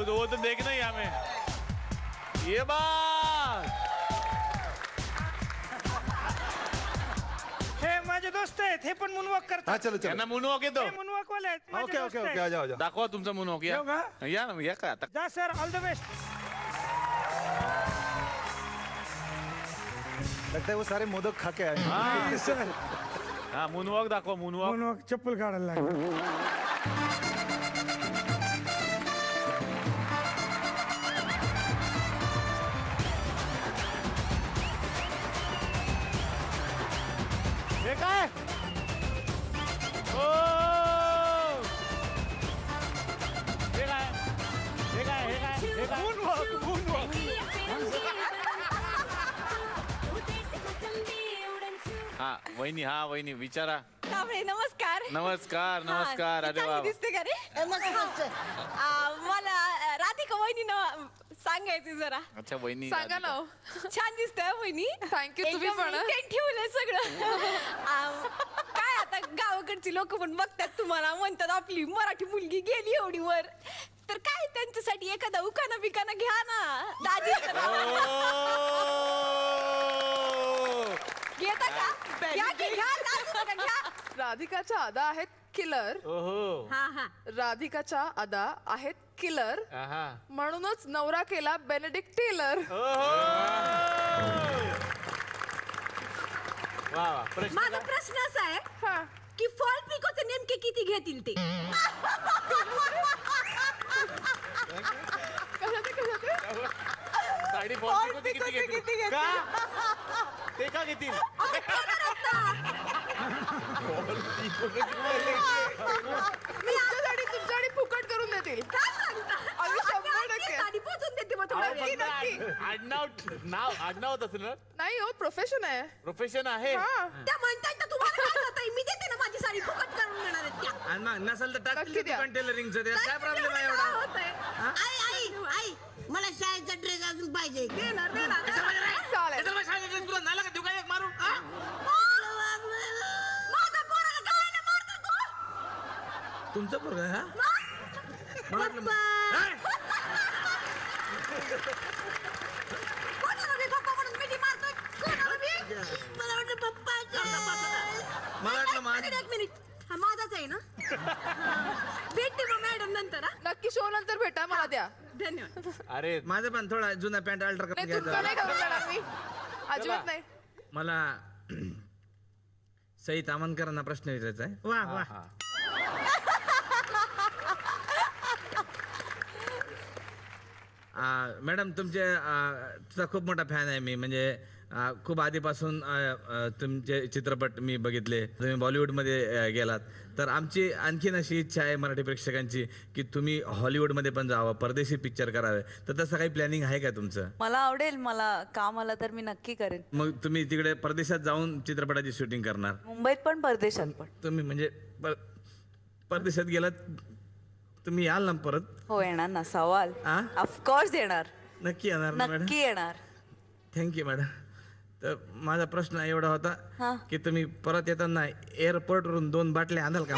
वो तो देखना ही हमें। ये बात हे माझे दोस्त आहेत, हे पण मुनवॉक हा करतात. चलो चलो त्यांना मुनवॉक येतो। हे मुनवॉक वाले आहेत, माझे ओके दोस्त ओके ओके आहेत. आ जाओ आ जाओ दाखवा तुमचा मुनवॉक या येऊ का? या ना या का आता जा सर, ऑल द बेस्ट. लगता है वो सारे मोदक खा के आए हाँ। सर हा मुनवॉक दाखवा मुनवॉक। मुनवॉक चप्पल काढायला लागलं. हे काय ओ हे काय हे काय हे काय हे काय हा वहिनी हा वहिनी विचारा। बापरे, नमस्कार. नमस्कार नमस्कार हा, अरे चांगली वा दिसते का रे? मला राधिका वहिनीनं सांगायचं जरा. अच्छा वहिनी सांगा ना. छान दिसतंय वहिनी. Thank you, तुम्ही पण. ठेवलंय सगळं. काय आता गावाकडची लोक पण बघतात तुम्हाला, म्हणतात आपली मराठी मुलगी गेली एवढी वर, तर काय त्यांच्यासाठी एखादा उखाणा बिकाना घ्या ना दादी. घेता का? घ्या की, घ्या दादीचं का घ्या. राधिकाच्या अदा आहेत किलर. ओहो हा हा. राधिकाच्या अदा आहेत किलर, आहा म्हणूनच नवरा केला बेनेडिक्ट टेलर. वा वा प्रश्न माझा प्रश्न असा आहे हा. की फॉल पिकोचे नेमके किती घेतील ते? साडी फॉल फॉल किती पिकोचे घेतील किती घेतील? का ते का घेतील तुमच्यासाठी फुकट करून देतील. काय सांगता? अगदी 100% साडी पोचून देते मग अहो, थोड्या पण वेळाने. आडनाव आडनाव असेल ना नाही हो, प्रोफेशन आहे. प्रोफेशन आहे हा. त्या म्हणताय तर तुम्हाला काय जातंय? मी देते ना माझी साडी फुकट करून देणार आहेत त्या. आणि मग नसेल तर टाकतील नक्की द्या. दुकान टेलरिंगचं ते काय प्रॉब्लेम आहे काय एवढा होतंय? आई आई आई मला शाळेचा ड्रेस अजून पाहिजे. देणार देणार चालेल. याचं मग सांगितलं तुला नाला का देऊ का एक मारू हा? माझा पोरगा काय नाही मारतो तू? तुमचं पोरग हा मला वाटलं पप्पा. हा? कोणाला बी पप्पा म्हणून मिठी मारतोय? कोणाला बी? मला वाटलं पप्पाचं. मला वाटलं माझं. एक मिनिट. हा माझाच आहे ना? हा. भेटते मग मॅडम नंतर हा. नक्की शो नंतर भेटा, मला द्या. धन्यवाद. अरे माझं पण थोडा जुना पॅन्ट अल्टर करून नाही, तुमचं नाही घ्यायचा करून देणार मी, अजिबात नाही. मला सई तामणकरांना प्रश्न विचारायचा आहे वा वा मॅडम तुमचा खूप मोठा फॅन आहे मी, म्हणजे खूप आधीपासून तुमचे चित्रपट मी बघितले. तुम्ही बॉलिवूडमध्ये गेलात तर आमची आणखीन अशी इच्छा आहे मराठी प्रेक्षकांची की तुम्ही हॉलिवूडमध्ये पण जावं, परदेशी पिक्चर करावे. तर तसं काही प्लॅनिंग आहे का तुमचं? मला आवडेल, मला काम आलं तर मी नक्की करेन. मग तुम्ही तिकडे परदेशात जाऊन चित्रपटाची शूटिंग करणार? मुंबईत पण परदेशात पण. तुम्ही म्हणजे परदेशात गेलात तुम्ही याल ना परत? हो येणार ना, सवाल. आ? ऑफकोर्स येणार, नक्की येणार ना मॅडम? नक्की येणार. Thank you madam. तर माझा प्रश्न एवढा हा. होता की तुम्ही परत येताना एअरपोर्टवरून 2 बाटल्या आणाल का?